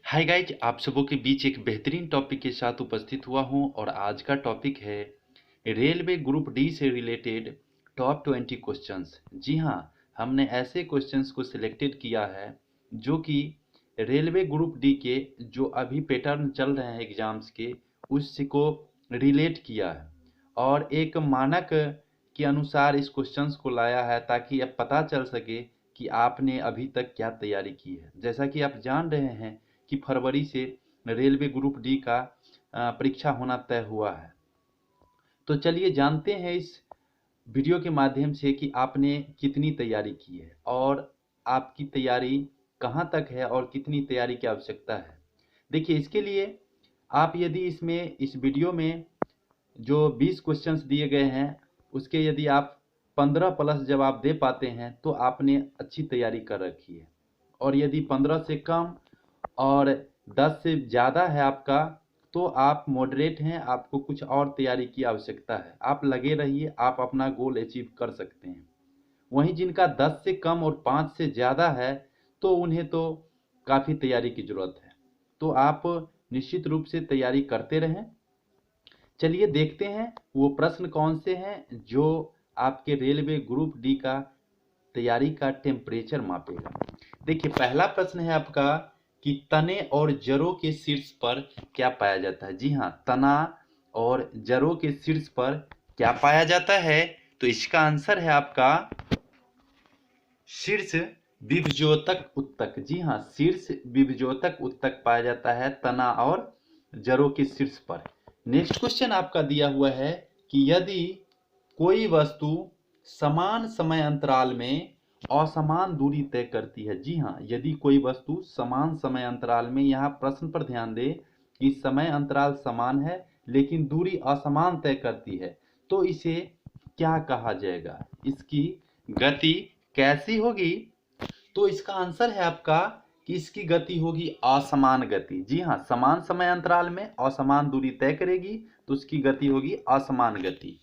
Hi guys, आप सबों के बीच एक बेहतरीन टॉपिक के साथ उपस्थित हुआ हूं और आज का टॉपिक है रेलवे ग्रुप डी से रिलेटेड टॉप 20 क्वेश्चंस। जी हां, हमने ऐसे क्वेश्चंस को सिलेक्टेड किया है जो कि रेलवे ग्रुप डी के जो अभी पैटर्न चल रहे हैं एग्जाम्स के उससे को रिलेट किया है और एक मानक के अनुसार इस क्वेश्चंस को लाया है ताकि अब पता चल सके कि आपने अभी तक क्या तैयारी की है। जैसा कि आप जान रहे हैं कि फरवरी से रेलवे ग्रुप डी का परीक्षा होना तय हुआ है। तो चलिए जानते हैं इस वीडियो के माध्यम से कि आपने कितनी तैयारी की है और आपकी तैयारी कहाँ तक है और कितनी तैयारी की आवश्यकता है। देखिए, इसके लिए आप यदि इस वीडियो में जो 20 क्वेश्चंस दिए गए हैं उसके यदि आप 15 प्लस जवाब दे पाते हैं तो आपने अच्छी तैयारी कर रखी है, और यदि 15 से कम और 10 से ज़्यादा है आपका तो आप मॉडरेट हैं, आपको कुछ और तैयारी की आवश्यकता है। आप लगे रहिए, आप अपना गोल अचीव कर सकते हैं। वहीं जिनका 10 से कम और 5 से ज़्यादा है तो उन्हें तो काफ़ी तैयारी की ज़रूरत है। तो आप निश्चित रूप से तैयारी करते रहें। चलिए देखते हैं वो प्रश्न कौन से हैं जो आपके रेलवे ग्रुप डी का तैयारी का टेम्परेचर मापेगा। देखिए, पहला प्रश्न है आपका कि तने और जड़ों के शीर्ष पर क्या पाया जाता है। जी हाँ, तना और जड़ों के शीर्ष पर क्या पाया जाता है, तो इसका आंसर है आपका शीर्ष विभज्योतक उत्तक। जी हाँ, शीर्ष विभज्योतक उत्तक पाया जाता है तना और जड़ों के शीर्ष पर। नेक्स्ट क्वेश्चन आपका दिया हुआ है कि यदि कोई वस्तु समान समय अंतराल में असमान दूरी तय करती है। जी हाँ, यदि कोई वस्तु समान समय अंतराल में, यहाँ प्रश्न पर ध्यान दें कि समय अंतराल समान है लेकिन दूरी असमान तय करती है, तो इसे क्या कहा जाएगा, इसकी गति कैसी होगी। तो इसका आंसर है आपका कि इसकी गति होगी असमान गति। जी हाँ, समान समय अंतराल में असमान दूरी तय करेगी तो उसकी गति होगी असमान गति।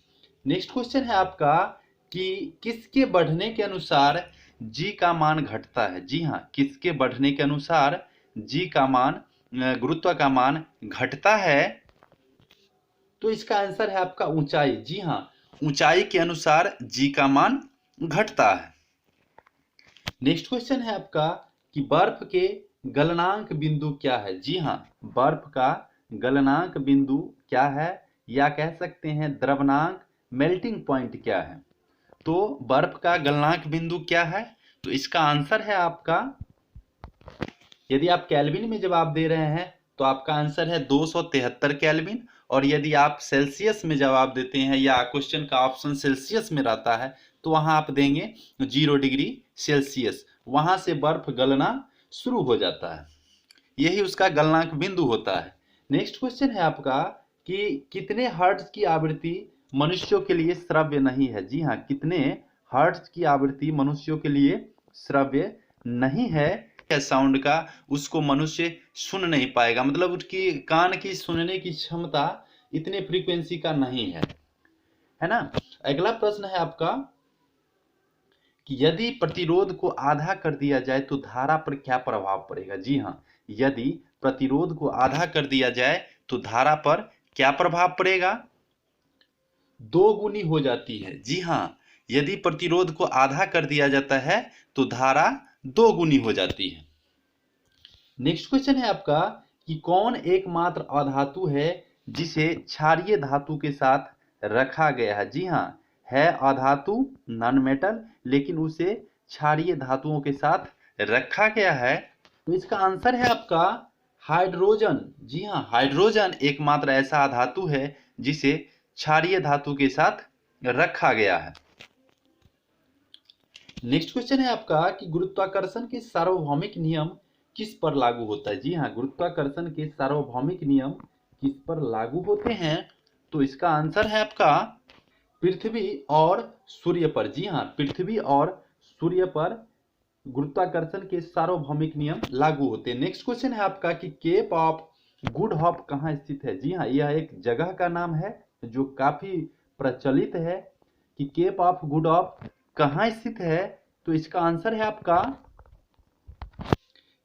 नेक्स्ट क्वेश्चन है आपका कि किसके बढ़ने के अनुसार जी का मान घटता है। जी हाँ, किसके बढ़ने के अनुसार जी का मान, गुरुत्व का मान घटता है, तो इसका आंसर है आपका ऊंचाई। जी हाँ, ऊंचाई के अनुसार जी का मान घटता है। नेक्स्ट क्वेश्चन है आपका कि बर्फ के गलनांक बिंदु क्या है। जी हाँ, बर्फ का गलनांक बिंदु क्या है, या कह सकते हैं द्रवनांक मेल्टिंग पॉइंट क्या है। तो बर्फ का गलनांक बिंदु क्या है, तो इसका आंसर है आपका, यदि आप केल्विन में जवाब दे रहे हैं तो आपका आंसर है 273 केल्विन, और यदि आप सेल्सियस में जवाब देते हैं या क्वेश्चन का ऑप्शन सेल्सियस में रहता है तो वहां आप देंगे 0 डिग्री सेल्सियस। वहां से बर्फ गलना शुरू हो जाता है, यही उसका गलनांक बिंदु होता है। नेक्स्ट क्वेश्चन है आपका कि कितने हर्ट्ज की आवृत्ति मनुष्यों के लिए श्रव्य नहीं है। जी हाँ, कितने हर्ट्ज की आवृत्ति मनुष्यों के लिए श्रव्य नहीं है साउंड का, उसको मनुष्य सुन नहीं पाएगा, मतलब उसकी कान की सुनने की क्षमता इतने फ्रीक्वेंसी का नहीं है ना। अगला प्रश्न है आपका कि यदि प्रतिरोध को आधा कर दिया जाए तो धारा पर क्या प्रभाव पड़ेगा। जी हाँ, यदि प्रतिरोध को आधा कर दिया जाए तो धारा पर क्या प्रभाव पड़ेगा, दो गुनी हो जाती है। जी हाँ, यदि प्रतिरोध को आधा कर दिया जाता है तो धारा दो गुनी हो जाती है। नेक्स्ट क्वेश्चन है आपका कि कौन एकमात्र अधातु है जिसे क्षारीय धातु के साथ रखा गया है। जी हाँ, है अधातु, नॉन मेटल, लेकिन उसे क्षारीय धातुओं के साथ रखा गया है, तो इसका आंसर है आपका हाइड्रोजन। जी हाँ, हाइड्रोजन एकमात्र ऐसा अधातु है जिसे क्षारीय धातु के साथ रखा गया है। नेक्स्ट क्वेश्चन है आपका कि गुरुत्वाकर्षण के सार्वभौमिक नियम किस पर लागू होता है। जी हाँ, गुरुत्वाकर्षण के सार्वभौमिक नियम किस पर लागू होते हैं, तो इसका आंसर है आपका पृथ्वी और सूर्य पर। जी हाँ, पृथ्वी और सूर्य पर गुरुत्वाकर्षण के सार्वभौमिक नियम लागू होते हैं। नेक्स्ट क्वेश्चन है आपका कि केप ऑफ गुड होप कहाँ स्थित है। जी हाँ, यह एक जगह का नाम है जो काफी प्रचलित है कि केप ऑफ गुड होप कहाँ स्थित है, तो इसका आंसर है आपका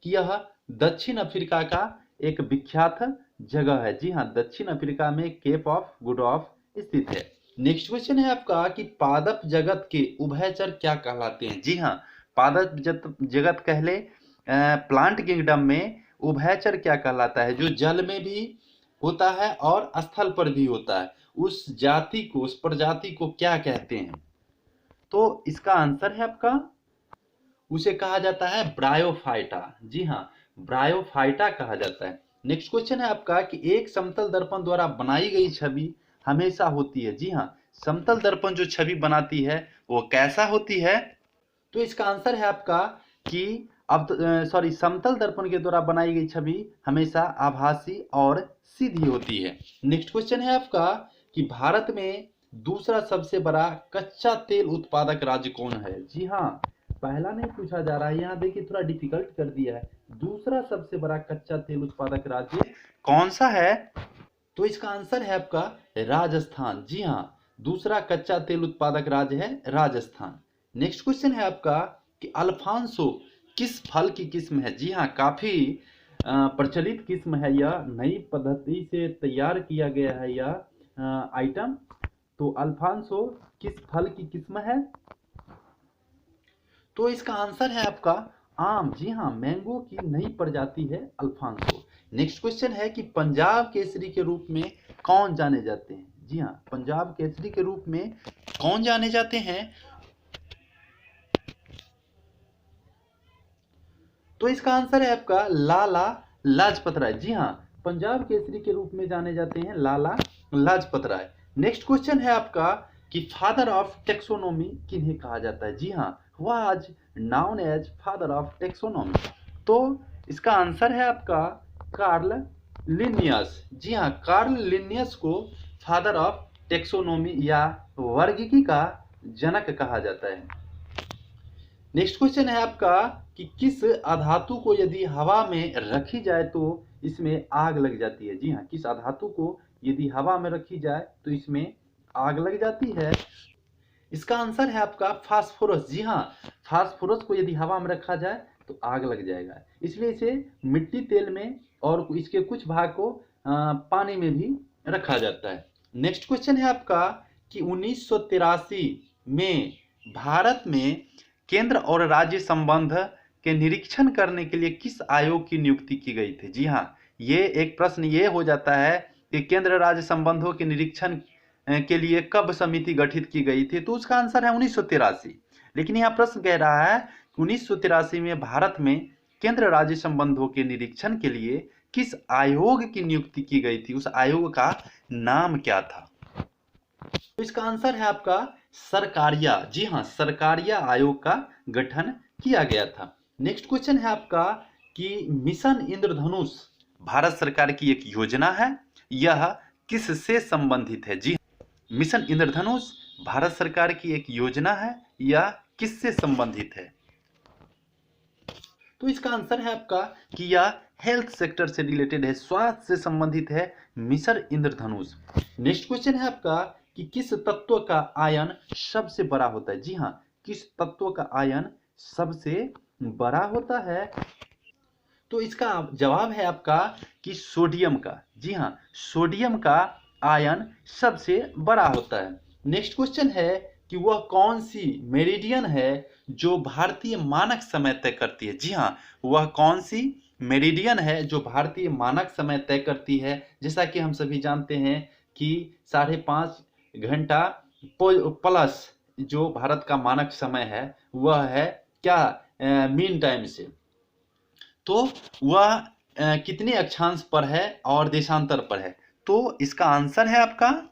कि यह दक्षिण अफ्रीका का एक विख्यात जगह है। जी हाँ, दक्षिण अफ्रीका में केप ऑफ गुड ऑफ स्थित है। नेक्स्ट क्वेश्चन है आपका कि पादप जगत के उभयचर क्या कहलाते हैं। जी हाँ, पादप जगत कहले प्लांट किंगडम में उभयचर क्या कहलाता है, जो जल में भी होता है और स्थल पर भी होता है, उस जाति को, उस प्रजाति को क्या कहते हैं। तो इसका आंसर है आपका, उसे कहा जाता है ब्रायोफाइटा। जी हाँ, ब्रायोफाइटा कहा जाता है। नेक्स्ट क्वेश्चन है आपका कि एक समतल दर्पण द्वारा बनाई गई छवि हमेशा होती है। जी हाँ, समतल दर्पण जो छवि बनाती है वो कैसा होती है। तो इसका आंसर है आपका कि अब समतल दर्पण के द्वारा बनाई गई छवि हमेशा आभासी और सीधी होती है। नेक्स्ट क्वेश्चन है आपका कि भारत में दूसरा सबसे बड़ा कच्चा तेल उत्पादक राज्य कौन है। जी हाँ, पहला नहीं पूछा जा रहा है, यहाँ देखिए थोड़ा डिफिकल्ट कर दिया है। दूसरा सबसे बड़ा कच्चा तेल उत्पादक राज्य कौन सा है। तो इसका आंसर है आपका राजस्थान। जी हाँ, दूसरा कच्चा तेल उत्पादक राज्य है राजस्थान। नेक्स्ट क्वेश्चन है आपका कि अल्फांसो किस फल की किस्म है। जी हाँ, काफी प्रचलित किस्म है, यह नई पद्धति से तैयार किया गया है यह आइटम। तो अल्फांसो किस फल की किस्म है। तो इसका आंसर है आपका आम। जी हाँ, मैंगो की नई प्रजाति है अल्फांसो। नेक्स्ट क्वेश्चन है कि पंजाब केसरी के रूप में कौन जाने जाते हैं। जी हाँ, पंजाब केसरी के रूप में कौन जाने जाते हैं। तो इसका आंसर है आपका लाला लाजपत राय। जी हाँ, पंजाब केसरी के रूप में जाने जाते हैं लाला लाजपत राय। नेक्स्ट क्वेश्चन है आपका कि फादर ऑफ टेक्सोनोमी किन्हें कहा जाता है। जी हाँ, was known as father of taxonomy. तो इसका आंसर है आपका कार्ल लिनियस। जी हाँ, कार्ल लिनियस को फादर ऑफ टेक्सोनोमी या वर्गीकी का जनक कहा जाता है। नेक्स्ट क्वेश्चन है आपका कि किस अधातु को यदि हवा में रखी जाए तो इसमें आग लग जाती है। जी हाँ, किस अधातु को यदि हवा में रखी जाए तो इसमें आग लग जाती है। इसका आंसर है आपका फास्फोरस। जी हाँ, फास्फोरस को यदि हवा में रखा जाए तो आग लग जाएगा, इसलिए इसे मिट्टी तेल में और इसके कुछ भाग को पानी में भी रखा जाता है। नेक्स्ट क्वेश्चन है आपका कि 1983 में भारत में केंद्र और राज्य संबंध के निरीक्षण करने के लिए किस आयोग की नियुक्ति की गई थी। जी हाँ, ये एक प्रश्न ये हो जाता है कि केंद्र राज्य संबंधों के निरीक्षण के लिए कब समिति गठित की गई थी। तो उसका आंसर है 1983। लेकिन यहाँ प्रश्न कह रहा है 1983 में भारत में केंद्र राज्य संबंधों के निरीक्षण के लिए किस आयोग की नियुक्ति की गई थी, उस आयोग का नाम क्या था। तो इसका आंसर है आपका सरकारिया। जी हाँ, सरकारिया आयोग का गठन किया गया था। नेक्स्ट क्वेश्चन है आपका कि मिशन इंद्रधनुष भारत सरकार की एक योजना है, यह किससे संबंधित है। जी, मिशन इंद्रधनुष भारत सरकार की एक योजना है, यह किससे संबंधित है। तो इसका आंसर है आपका कि यह हेल्थ सेक्टर से रिलेटेड है, स्वास्थ्य से संबंधित है मिशन इंद्रधनुष। नेक्स्ट क्वेश्चन है आपका कि किस तत्व का आयन सबसे बड़ा होता है। जी हाँ, किस तत्व का आयन सबसे बड़ा होता है। तो इसका जवाब है आपका कि सोडियम का। जी हाँ, सोडियम का आयन सबसे बड़ा होता है। नेक्स्ट क्वेश्चन है कि वह कौन सी मेरिडियन है जो भारतीय मानक समय तय करती है। जी हाँ, वह कौन सी मेरिडियन है जो भारतीय मानक समय तय करती है। जैसा कि हम सभी जानते हैं कि 5.5 घंटा प्लस जो भारत का मानक समय है वह है क्या, मीन टाइम से। तो वह कितने अक्षांश पर है और देशांतर पर है। तो इसका आंसर है आपका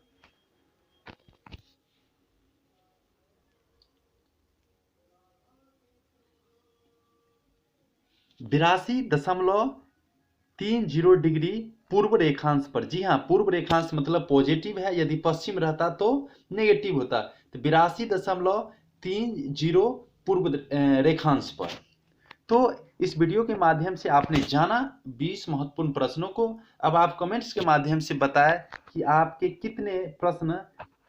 82.30 डिग्री पूर्व रेखांश पर। जी हाँ, पूर्व रेखांश मतलब पॉजिटिव है, यदि पश्चिम रहता तो नेगेटिव होता। तो 82.30 पूर्व रेखांश पर। तो इस वीडियो के माध्यम से आपने जाना 20 महत्वपूर्ण प्रश्नों को। अब आप कमेंट्स के माध्यम से बताएं कि आपके कितने प्रश्न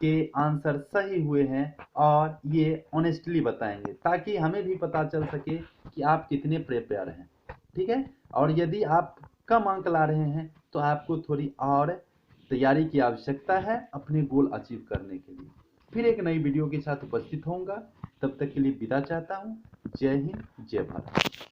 के आंसर सही हुए हैं, और ये ऑनेस्टली बताएंगे ताकि हमें भी पता चल सके कि आप कितने प्रिपेयर हैं। ठीक है। और यदि आप कम अंक ला रहे हैं तो आपको थोड़ी और तैयारी की आवश्यकता है अपने गोल अचीव करने के लिए। फिर एक नई वीडियो के साथ उपस्थित होऊंगा, तब तक के लिए विदा चाहता हूँ। जय हिंद, जय भारत।